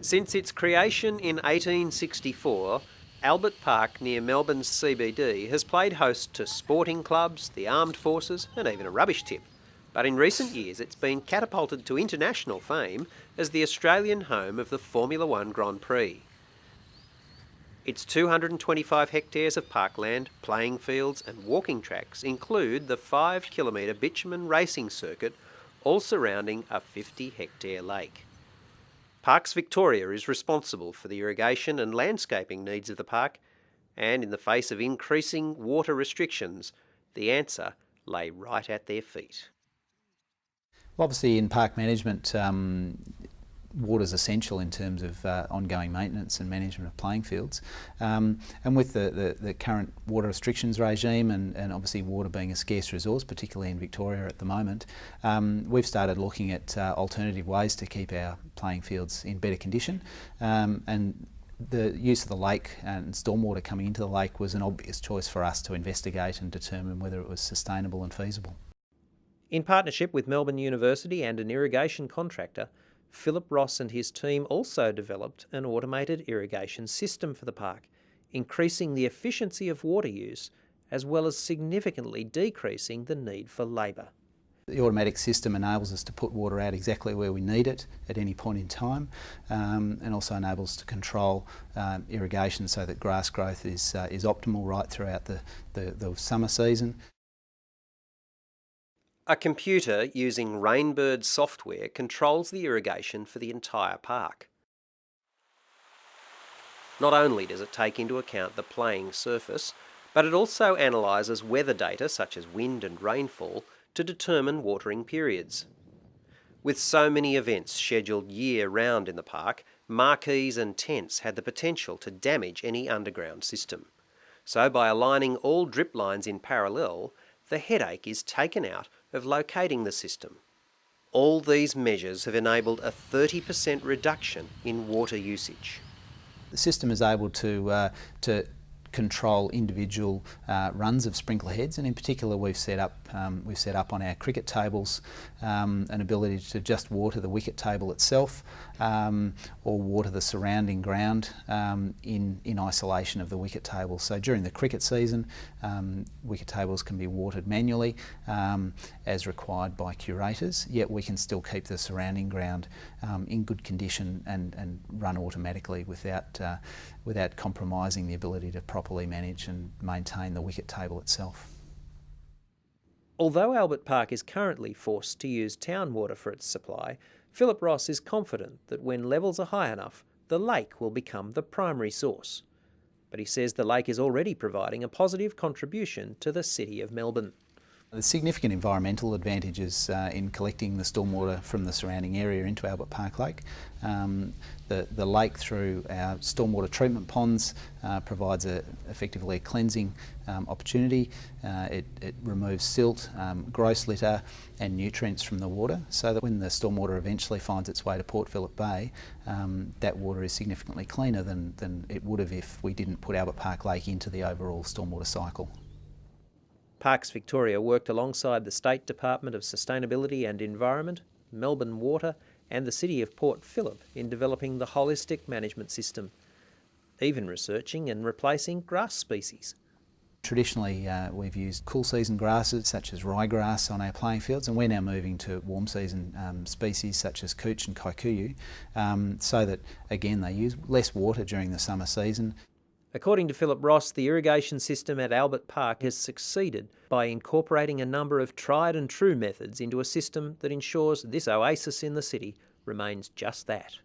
Since its creation in 1864, Albert Park near Melbourne's CBD has played host to sporting clubs, the armed forces and even a rubbish tip. But in recent years it's been catapulted to international fame as the Australian home of the Formula One Grand Prix. Its 225 hectares of parkland, playing fields and walking tracks include the 5-kilometre bitumen racing circuit, all surrounding a 50-hectare lake. Parks Victoria is responsible for the irrigation and landscaping needs of the park, and in the face of increasing water restrictions, the answer lay right at their feet. Well, obviously in park management, water is essential in terms of ongoing maintenance and management of playing fields. And with the current water restrictions regime and obviously water being a scarce resource, particularly in Victoria at the moment, we've started looking at alternative ways to keep our playing fields in better condition. And the use of the lake and stormwater coming into the lake was an obvious choice for us to investigate and determine whether it was sustainable and feasible. In partnership with Melbourne University and an irrigation contractor, Philip Ross and his team also developed an automated irrigation system for the park, increasing the efficiency of water use as well as significantly decreasing the need for labour. The automatic system enables us to put water out exactly where we need it at any point in time, and also enables us to control irrigation so that grass growth is optimal right throughout the summer season. A computer using Rainbird software controls the irrigation for the entire park. Not only does it take into account the playing surface, but it also analyses weather data such as wind and rainfall to determine watering periods. With so many events scheduled year-round in the park, marquees and tents had the potential to damage any underground system. So by aligning all drip lines in parallel, the headache is taken out of locating the system. All these measures have enabled a 30% reduction in water usage. The system is able to control individual runs of sprinkler heads, and in particular we've set up on our cricket tables an ability to just water the wicket table itself or water the surrounding ground in isolation of the wicket table. So during the cricket season, wicket tables can be watered manually as required by curators, yet we can still keep the surrounding ground in good condition and run automatically without compromising the ability to properly manage and maintain the wicket table itself. Although Albert Park is currently forced to use town water for its supply, Philip Ross is confident that when levels are high enough, the lake will become the primary source. But he says the lake is already providing a positive contribution to the city of Melbourne. There's significant environmental advantages in collecting the stormwater from the surrounding area into Albert Park Lake. The lake, through our stormwater treatment ponds, provides effectively a cleansing opportunity. It removes silt, gross litter and nutrients from the water, so that when the stormwater eventually finds its way to Port Phillip Bay, that water is significantly cleaner than it would have if we didn't put Albert Park Lake into the overall stormwater cycle. Parks Victoria worked alongside the State Department of Sustainability and Environment, Melbourne Water and the City of Port Phillip in developing the holistic management system, even researching and replacing grass species. Traditionally, we've used cool season grasses such as ryegrass on our playing fields, and we're now moving to warm season species such as cooch and kikuyu, so that again they use less water during the summer season. According to Philip Ross, the irrigation system at Albert Park has succeeded by incorporating a number of tried and true methods into a system that ensures this oasis in the city remains just that.